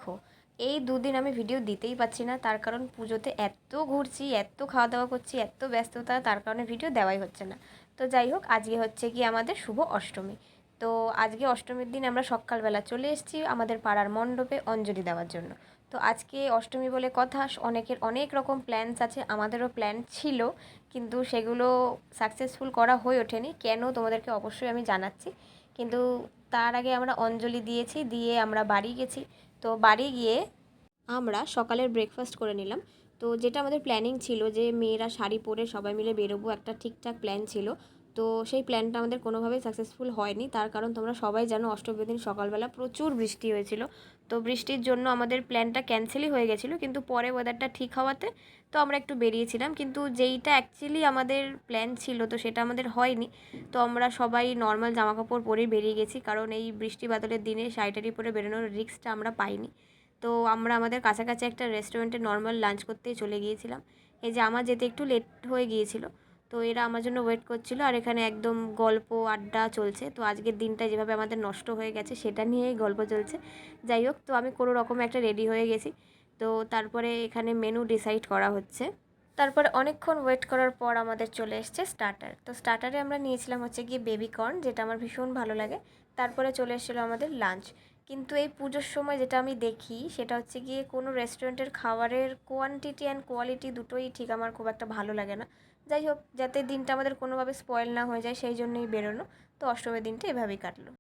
দেখো, এই দুদিন আমি ভিডিও দিতেই পারছি না, তার কারণ পুজোতে এত ঘুরছি, এত খাওয়া দাওয়া করছি, এত ব্যস্ততা, তার কারণে ভিডিও দেওয়াই হচ্ছে না। তো যাই হোক, আজকে হচ্ছে কি আমাদের শুভ অষ্টমী। তো আজকে অষ্টমীর দিন আমরা সকালবেলা চলে এসেছি আমাদের পাড়ার মণ্ডপে অঞ্জলি দেওয়ার জন্য। তো আজকে অষ্টমী বলে কথা, অনেকের অনেক রকম প্ল্যানস আছে, আমাদেরও প্ল্যান ছিল, কিন্তু সেগুলো সাকসেসফুল করা হয়ে ওঠেনি। কেন তোমাদেরকে অবশ্যই আমি জানাচ্ছি, কিন্তু তার আগে আমরা অঞ্জলি দিয়েছি, দিয়ে আমরা বাড়ি গেছি। তো বাড়ি গিয়ে আমরা সকালের ব্রেকফাস্ট করে নিলাম। তো যেটা আমাদের প্ল্যানিং ছিল যে মেয়েরা শাড়ি পরে সবাই মিলে বেরোবো, একটা ঠিকঠাক প্ল্যান ছিল। তো সেই প্ল্যানটা আমাদের কোনোভাবেই সাকসেসফুল হয়নি, তার কারণ তোমরা সবাই জানো অষ্টমীর দিন সকালবেলা প্রচুর বৃষ্টি হয়েছিল। তো বৃষ্টির জন্য আমাদের প্ল্যানটা ক্যান্সেলই হয়ে গেছিলো, কিন্তু পরে ওয়েদারটা ঠিক হওয়াতে তো আমরা একটু বেরিয়েছিলাম, কিন্তু যেইটা অ্যাকচুয়ালি আমাদের প্ল্যান ছিল তো সেটা আমাদের হয়নি। তো আমরা সবাই নর্মাল জামাকাপড় পরেই বেরিয়ে গেছি, কারণ এই বৃষ্টি বাদলের দিনে শাড়ি পরে বেরোনোর রিস্কটা আমরা পাইনি। তো আমরা আমাদের কাছাকাছি একটা রেস্টুরেন্টে নর্মাল লাঞ্চ করতেই চলে গিয়েছিলাম। এই যে আমার যেতে একটু লেট হয়ে গিয়েছিল, তো এরা আমার জন্য ওয়েট করছিল, আর এখানে একদম গল্প আড্ডা চলছে। তো আজকের দিনটা যেভাবে আমাদের নষ্ট হয়ে গেছে সেটা নিয়েই গল্প চলছে। যাই হোক, তো আমি কোনো রকমে একটা রেডি হয়ে গেছি। তো তারপরে এখানে মেনু ডিসাইড করা হচ্ছে। তারপরে অনেকক্ষণ ওয়েট করার পর আমাদের চলে এসছে স্টার্টার। তো স্টার্টারে আমরা নিয়েছিলাম হচ্ছে গিয়ে বেবি কর্ন, যেটা আমার ভীষণ ভালো লাগে। তারপরে চলে এসেছিলো আমাদের লাঞ্চ। কিন্তু এই পুজোর সময় যেটা আমি দেখি সেটা হচ্ছে গিয়ে কোনো রেস্টুরেন্টের খাবারের কোয়ান্টিটি অ্যান্ড কোয়ালিটি দুটোই ঠিক আমার খুব একটা ভালো লাগে না। যাই হোক, যাতে দিনটা আমাদের কোনোভাবে স্পয়েল না হয়ে যায় সেই জন্যই বেরোনো। তো অষ্টমীর দিনটা এভাবেই কাটলো।